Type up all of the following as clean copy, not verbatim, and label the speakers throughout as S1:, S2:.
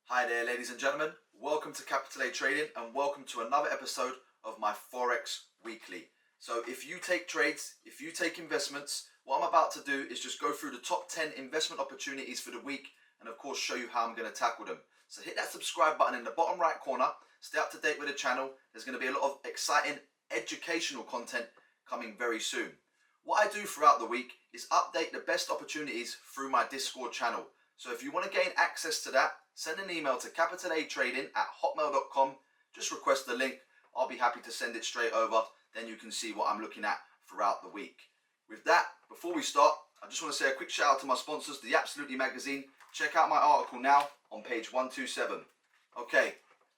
S1: Hi there, ladies and gentlemen. Welcome to Capital A Trading and welcome to another episode of my Forex Weekly. So if you take trades, if you take investments, what I'm about to do is just go through the top 10 investment opportunities for the week and of course show you how I'm going to tackle them. So hit that subscribe button in the bottom right corner. Stay up to date with the channel. There's going to be a lot of exciting educational content coming very soon. What I do throughout the week is update the best opportunities through my Discord channel. So if you want to gain access to that, send an email to capitalatrading@hotmail.com. Just request the link. I'll be happy to send it straight over. Then you can see what I'm looking at throughout the week. With that, before we start, I just want to say a quick shout out to my sponsors, The Absolutely Magazine. Check out my article now on page 127. Okay,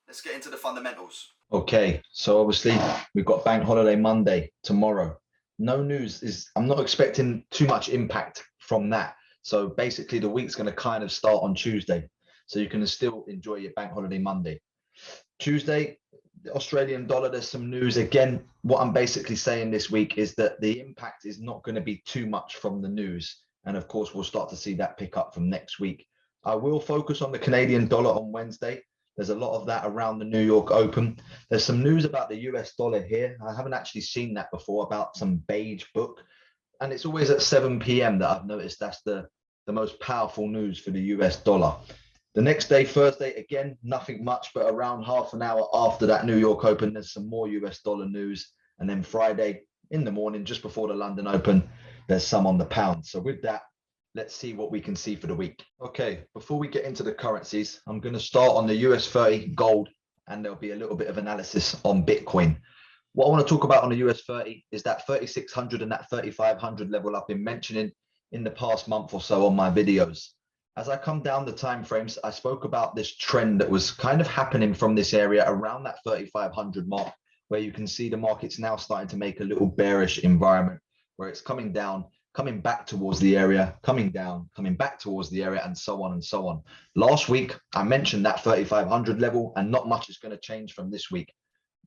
S1: let's get into the fundamentals.
S2: Okay, so obviously we've got Bank Holiday Monday tomorrow. No news I'm not expecting too much impact from that. So basically the week's going to kind of start on Tuesday. So you can still enjoy your Bank Holiday Monday. Tuesday, the Australian dollar, there's some news. Again, what I'm basically saying this week is that the impact is not going to be too much from the news. And of course, we'll start to see that pick up from next week. I will focus on the Canadian dollar on Wednesday. There's a lot of that around the New York Open. There's some news about the US dollar here. I haven't actually seen that before, about some beige book. And it's always at 7 p.m. that I've noticed that's the most powerful news for the US dollar. The next day, Thursday, again, nothing much, but around half an hour after that New York Open, there's some more US dollar news. And then Friday in the morning, just before the London Open, there's some on the pound. So with that, let's see what we can see for the week. Okay, before we get into the currencies, I'm going to start on the US 30 gold, and there'll be a little bit of analysis on Bitcoin. What I want to talk about on the US 30 is that 3,600 and that 3,500 level I've been mentioning in the past month or so on my videos. As I come down the time frames, I spoke about this trend that was kind of happening from this area around that 3,500 mark, where you can see the market's now starting to make a little bearish environment, where it's coming down, coming back towards the area, coming down, coming back towards the area, and so on and so on. Last week, I mentioned that 3,500 level, and not much is going to change from this week.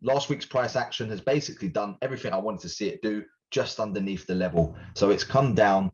S2: Last week's price action has basically done everything I wanted to see it do, just underneath the level. So it's come down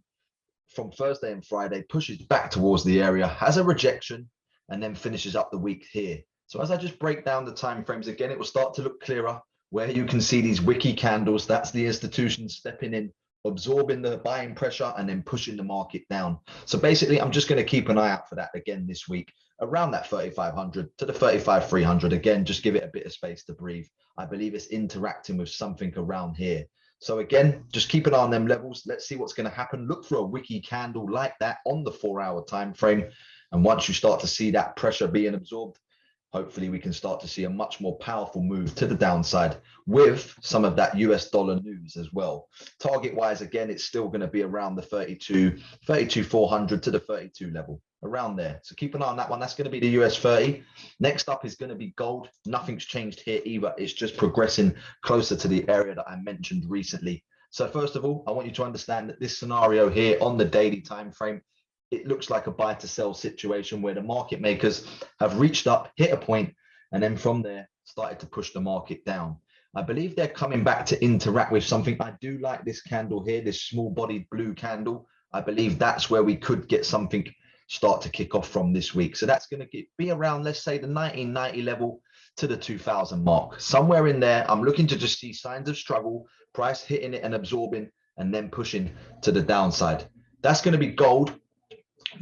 S2: from Thursday and Friday, pushes back towards the area, has a rejection, and then finishes up the week here. So as I just break down the time frames again, it will start to look clearer, where you can see these wicky candles. That's the institution stepping in, absorbing the buying pressure, and then pushing the market down. So basically, I'm just going to keep an eye out for that again this week, around that 3,500 to the 35,300. Again, just give it a bit of space to breathe. I believe it's interacting with something around here. So again, just keep an eye on them levels. Let's see what's going to happen. Look for a wicky candle like that on the 4-hour time frame. And once you start to see that pressure being absorbed, hopefully we can start to see a much more powerful move to the downside with some of that US dollar news as well. Target wise, again, it's still going to be around the 32,400 to the 32 level, around there. So keep an eye on that one. That's going to be the US 30. Next up is going to be gold. Nothing's changed here either. It's just progressing closer to the area that I mentioned recently. So first of all, I want you to understand that this scenario here on the daily time frame, it looks like a buy to sell situation where the market makers have reached up, hit a point, and then from there started to push the market down. I believe they're coming back to interact with something. I do like this candle here, this small bodied blue candle. I believe that's where we could get something start to kick off from this week. So that's going to be around, let's say, the 1990 level to the 2000 mark. Somewhere in there, I'm looking to just see signs of struggle, price hitting it and absorbing, and then pushing to the downside. That's going to be gold.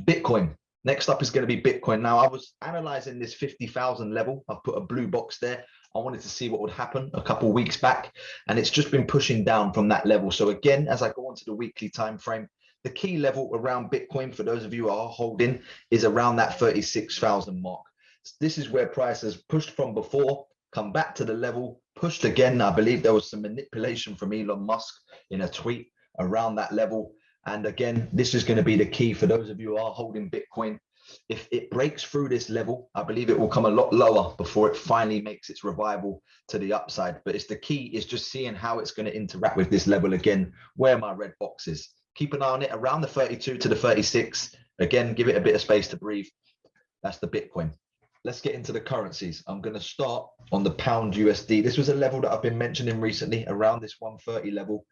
S2: Bitcoin. Next up is going to be Bitcoin. Now, I was analyzing this 50,000 level. I've put a blue box there. I wanted to see what would happen a couple of weeks back, and it's just been pushing down from that level. So again, as I go onto the weekly time frame, the key level around Bitcoin, for those of you who are holding, is around that 36,000 mark. This is where price has pushed from before, come back to the level, pushed again. I believe there was some manipulation from Elon Musk in a tweet around that level. And again, this is going to be the key for those of you who are holding Bitcoin. If it breaks through this level, I believe it will come a lot lower before it finally makes its revival to the upside. But it's the key is just seeing how it's going to interact with this level again, where my red box is. Keep an eye on it around the 32 to the 36. Again, give it a bit of space to breathe. That's the Bitcoin. Let's get into the currencies. I'm going to start on the pound USD. This was a level that I've been mentioning recently, around this 130 level.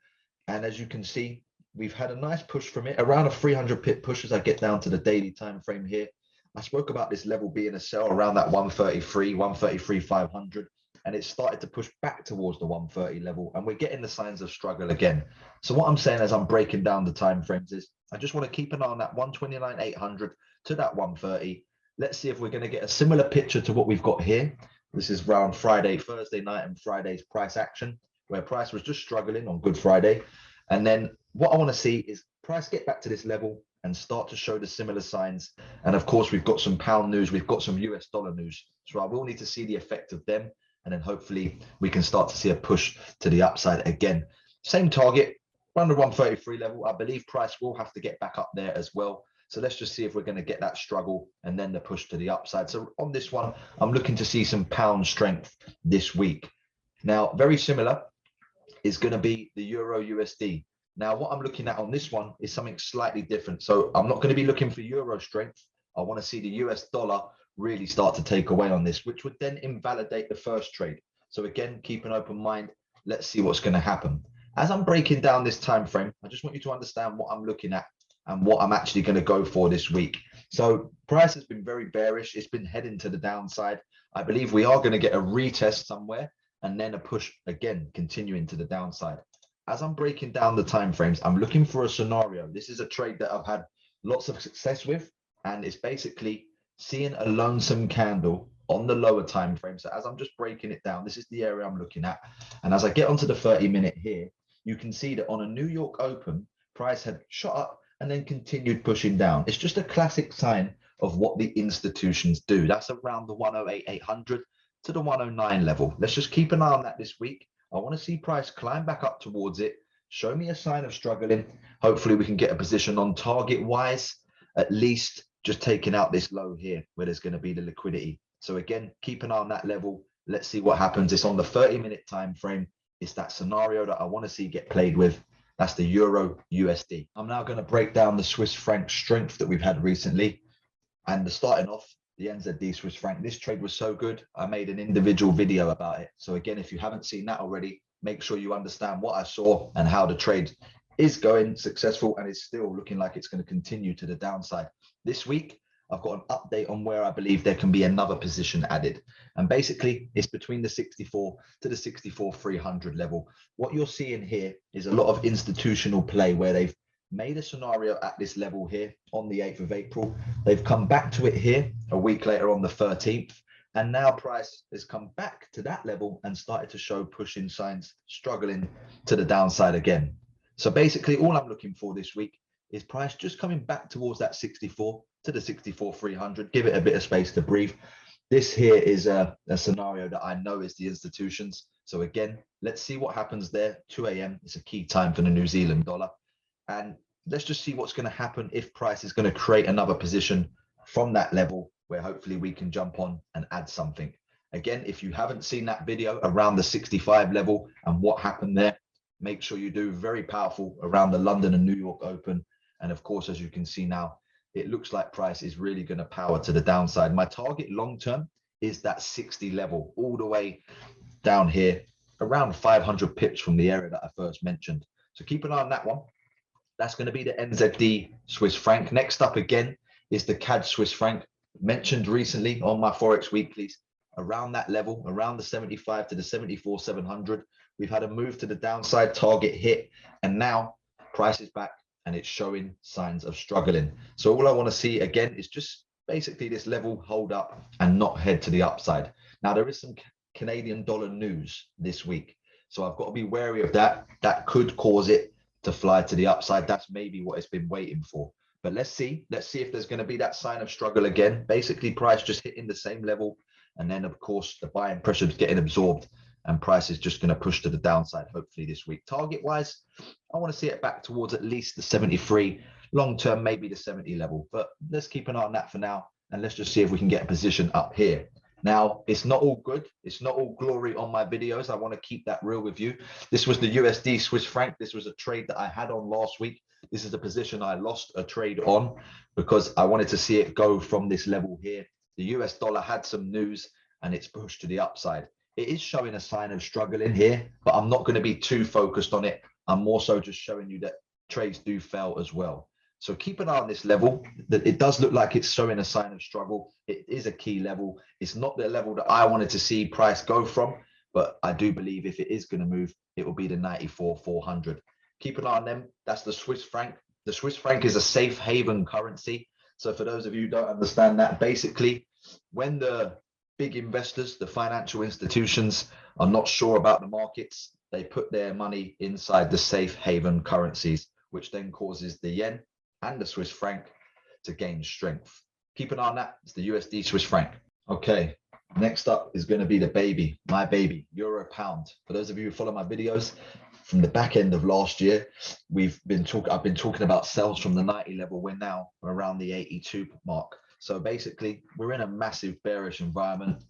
S2: And as you can see, we've had a nice push from it, around a 300 pip push as I get down to the daily time frame here. I spoke about this level being a sell around that 133, 133,500, and it started to push back towards the 130 level, and we're getting the signs of struggle again. So what I'm saying as I'm breaking down the time frames is I just want to keep an eye on that 129,800 to that 130. Let's see if we're going to get a similar picture to what we've got here. This is around Thursday night and Friday's price action, where price was just struggling on Good Friday. And then what I want to see is price get back to this level and start to show the similar signs. And of course, we've got some pound news, we've got some US dollar news. So I will need to see the effect of them. And then hopefully we can start to see a push to the upside again. Same target, around the 133 level. I believe price will have to get back up there as well. So let's just see if we're going to get that struggle and then the push to the upside. So on this one, I'm looking to see some pound strength this week. Now, very similar is going to be the Euro USD. Now, what I'm looking at on this one is something slightly different. So I'm not going to be looking for Euro strength. I want to see the US dollar really start to take away on this, which would then invalidate the first trade. So again, keep an open mind. Let's see what's going to happen. As I'm breaking down this time frame, I just want you to understand what I'm looking at and what I'm actually going to go for this week. So price has been very bearish. It's been heading to the downside. I believe we are going to get a retest somewhere and then a push again, continuing to the downside. As I'm breaking down the time frames, I'm looking for a scenario. This is a trade that I've had lots of success with, and it's basically seeing a lonesome candle on the lower time frame. So as I'm just breaking it down, this is the area I'm looking at. And as I get onto the 30-minute here, you can see that on a New York open, price had shot up and then continued pushing down. It's just a classic sign of what the institutions do. That's around the 108,800 to the 109 level. Let's just keep an eye on that this week. I want to see price climb back up towards it. Show me a sign of struggling. Hopefully we can get a position on target wise, at least just taking out this low here where there's going to be the liquidity. So again, keep an eye on that level. Let's see what happens. It's on the 30-minute time frame. It's that scenario that I want to see get played with. That's the Euro USD. I'm now going to break down the Swiss franc strength that we've had recently. And starting off, the NZD Swiss franc. This trade was so good, I made an individual video about it. So again, if you haven't seen that already, make sure you understand what I saw and how the trade is going successful and is still looking like it's going to continue to the downside. This week, I've got an update on where I believe there can be another position added. And basically, it's between the 64 to the 64,300 level. What you're seeing here is a lot of institutional play where they've made a scenario at this level here on the 8th of April. They've come back to it here a week later on the 13th. And now price has come back to that level and started to show pushing signs, struggling to the downside again. So basically, all I'm looking for this week is price just coming back towards that 64 to the 64,300. Give it a bit of space to breathe. This here is a scenario that I know is the institutions. So again, let's see what happens there. 2 a.m. It's a key time for the New Zealand dollar. And let's just see what's going to happen if price is going to create another position from that level where hopefully we can jump on and add something. Again, if you haven't seen that video around the 65 level and what happened there, make sure you do. Very powerful around the London and New York open. And of course, as you can see now, it looks like price is really going to power to the downside. My target long term is that 60 level all the way down here, around 500 pips from the area that I first mentioned. So keep an eye on that one. That's going to be the NZD Swiss franc. Next up again is the CAD Swiss franc, mentioned recently on my Forex weeklies, around that level, around the 75 to the 74,700. We've had a move to the downside, target hit, and now price is back and it's showing signs of struggling. So all I want to see again is just basically this level hold up and not head to the upside. Now there is some Canadian dollar news this week, so I've got to be wary of that. That could cause it to fly to the upside. That's maybe what it's been waiting for. But let's see if there's going to be that sign of struggle again. Basically, price just hitting the same level, and then of course the buying pressure is getting absorbed, and price is just going to push to the downside. Hopefully this week. Target wise, I want to see it back towards at least the 73. Long term, maybe the 70 level. But let's keep an eye on that for now, and let's just see if we can get a position up here. Now, it's not all good. It's not all glory on my videos. I want to keep that real with you. This was the USD Swiss franc. This was a trade that I had on last week. This is the position I lost a trade on because I wanted to see it go from this level here. The US dollar had some news and it's pushed to the upside. It is showing a sign of struggle in here, but I'm not going to be too focused on it. I'm more so just showing you that trades do fail as well. So keep an eye on this level. That it does look like it's showing a sign of struggle. It is a key level. It's not the level that I wanted to see price go from, but I do believe if it is going to move, it will be the 94,400. Keep an eye on them. That's the Swiss franc. The Swiss franc is a safe haven currency. So for those of you who don't understand that, basically, when the big investors, the financial institutions, are not sure about the markets, they put their money inside the safe haven currencies, which then causes the yen and the Swiss franc to gain strength. Keep an eye on that. It's the USD Swiss franc. Okay, next up is going to be the baby, my baby, euro pound. For those of you who follow my videos, from the back end of last year, I've been talking about sells from the 90 level. We're now around the 82 mark. So basically, we're in a massive bearish environment.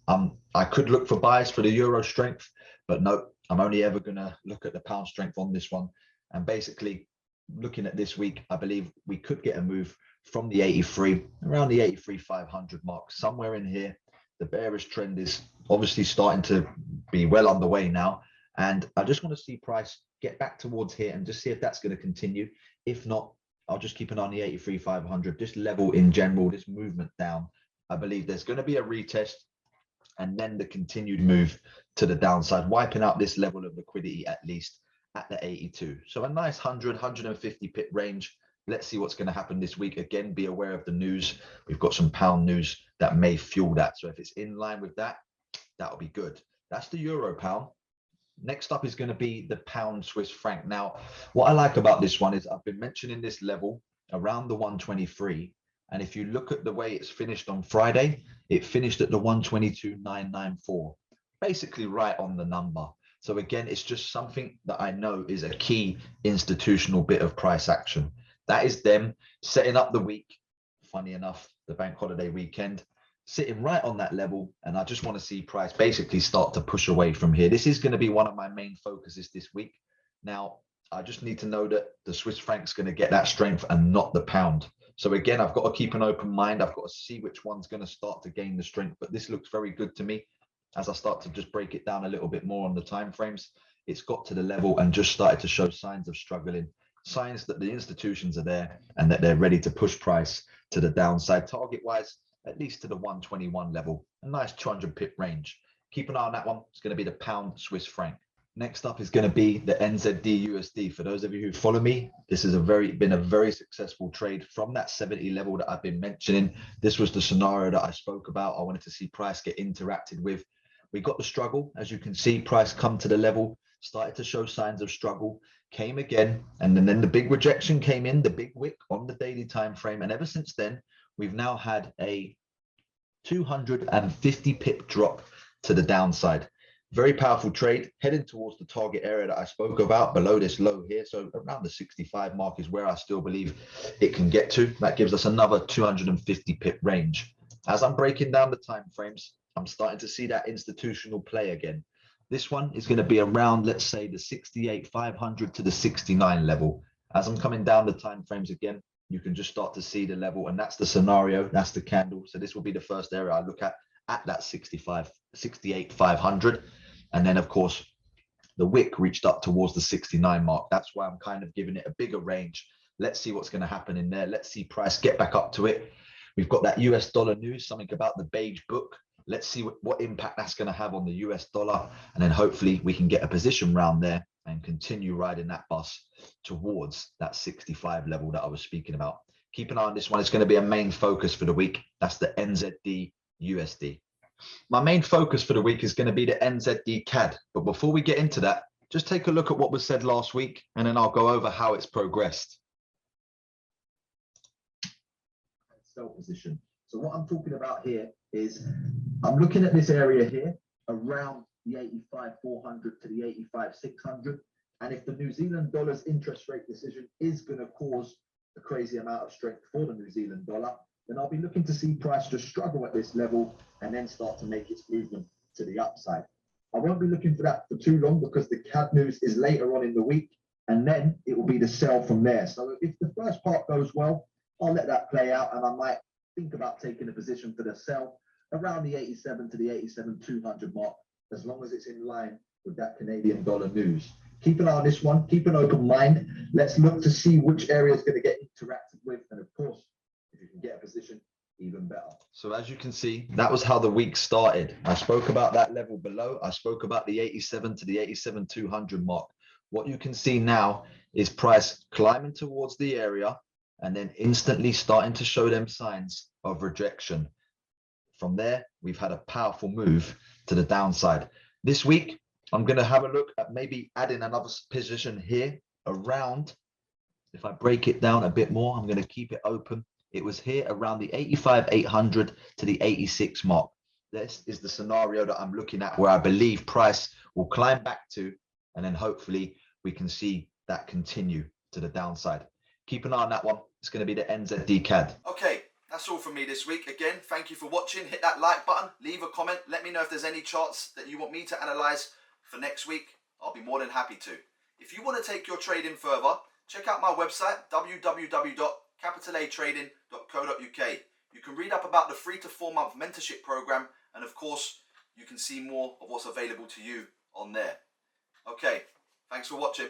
S2: I could look for buys for the euro strength, but no, I'm only ever going to look at the pound strength on this one. And basically, looking at this week, I believe we could get a move from the 83, around the 83,500 mark, somewhere in here. The bearish trend is obviously starting to be well underway now. And I just want to see price get back towards here and just see if that's going to continue. If not, I'll just keep an eye on the 83,500. This level in general, this movement down, I believe there's going to be a retest and then the continued move to the downside, wiping out this level of liquidity at least at the 82. So a nice 100, 150 pip range. Let's see what's going to happen this week. Again, be aware of the news. We've got some pound news that may fuel that. So if it's in line with that, that'll be good. That's the euro pound. Next up is going to be the pound Swiss franc. Now, what I like about this one is I've been mentioning this level around the 123. And if you look at the way it's finished on Friday, it finished at the 122,994, basically right on the number. So again, it's just something that I know is a key institutional bit of price action. That is them setting up the week. Funny enough, the bank holiday weekend, sitting right on that level. And I just want to see price basically start to push away from here. This is going to be one of my main focuses this week. Now, I just need to know that the Swiss franc's going to get that strength and not the pound. So again, I've got to keep an open mind. I've got to see which one's going to start to gain the strength. But this looks very good to me. As I start to just break it down a little bit more on the time frames, it's got to the level and just started to show signs of struggling, signs that the institutions are there and that they're ready to push price to the downside. Target wise, at least to the 121 level, a nice 200 pip range. Keep an eye on that one. It's going to be the pound Swiss franc. Next up is going to be the NZD USD. For those of you who follow me, this has been a very successful trade from that 70 level that I've been mentioning. This was the scenario that I spoke about. I wanted to see price get interacted with. We got the struggle. As you can see, price come to the level, started to show signs of struggle, came again, and then the big rejection came in, the big wick on the daily time frame. And ever since then, we've now had a 250 pip drop to the downside. Very powerful trade, heading towards the target area that I spoke about, below this low here. So around the 65 mark is where I still believe it can get to. That gives us another 250 pip range. As I'm breaking down the time frames, I'm starting to see that institutional play again. This one is going to be around, let's say, the 68,500 to the 69 level. As I'm coming down the time frames again, you can just start to see the level, and that's the scenario, that's the candle. So this will be the first area I look at that 68,500. And then, of course, the wick reached up towards the 69 mark. That's why I'm kind of giving it a bigger range. Let's see what's going to happen in there. Let's see price get back up to it. We've got that US dollar news, something about the beige book. Let's see what impact that's going to have on the US dollar. And then hopefully we can get a position round there and continue riding that bus towards that 65 level that I was speaking about. Keep an eye on this one. It's going to be a main focus for the week. That's the NZD USD. My main focus for the week is going to be the NZDCAD. But before we get into that, just take a look at what was said last week, and then I'll go over how it's progressed. Sell position. So what I'm talking about here is I'm looking at this area here around the 85,400 to the 85,600. And if the New Zealand dollar's interest rate decision is going to cause a crazy amount of strength for the New Zealand dollar, then I'll be looking to see price just struggle at this level and then start to make its movement to the upside. I won't be looking for that for too long because the CAD news is later on in the week, and then it will be the sell from there. So if the first part goes well, I'll let that play out, and I might think about taking a position for the sell around the 87 to the 87,200 mark, as long as it's in line with that Canadian dollar news. Keep an eye on this one, keep an open mind. Let's look to see which area is going to get interacted with, and of course, if you can get a position, even better. So as you can see, that was how the week started. I spoke about that level below. I spoke about the 87 to the 87,200 mark. What you can see now is price climbing towards the area and then instantly starting to show them signs of rejection. From there, we've had a powerful move to the downside. This week, I'm going to have a look at maybe adding another position here around. If I break it down a bit more, I'm going to keep it open. It was here around the 85,800 to the 86 mark. This is the scenario that I'm looking at where I believe price will climb back to, and then hopefully we can see that continue to the downside. Keep an eye on that one. It's going to be the NZDCAD.
S1: Okay, that's all from me this week. Again, thank you for watching. Hit that like button, leave a comment. Let me know if there's any charts that you want me to analyze for next week. I'll be more than happy to. If you want to take your trading further, check out my website, www.capitalatrading.co.uk. You can read up about the 3 to 4 month mentorship program, and of course, you can see more of what's available to you on there. Okay, thanks for watching.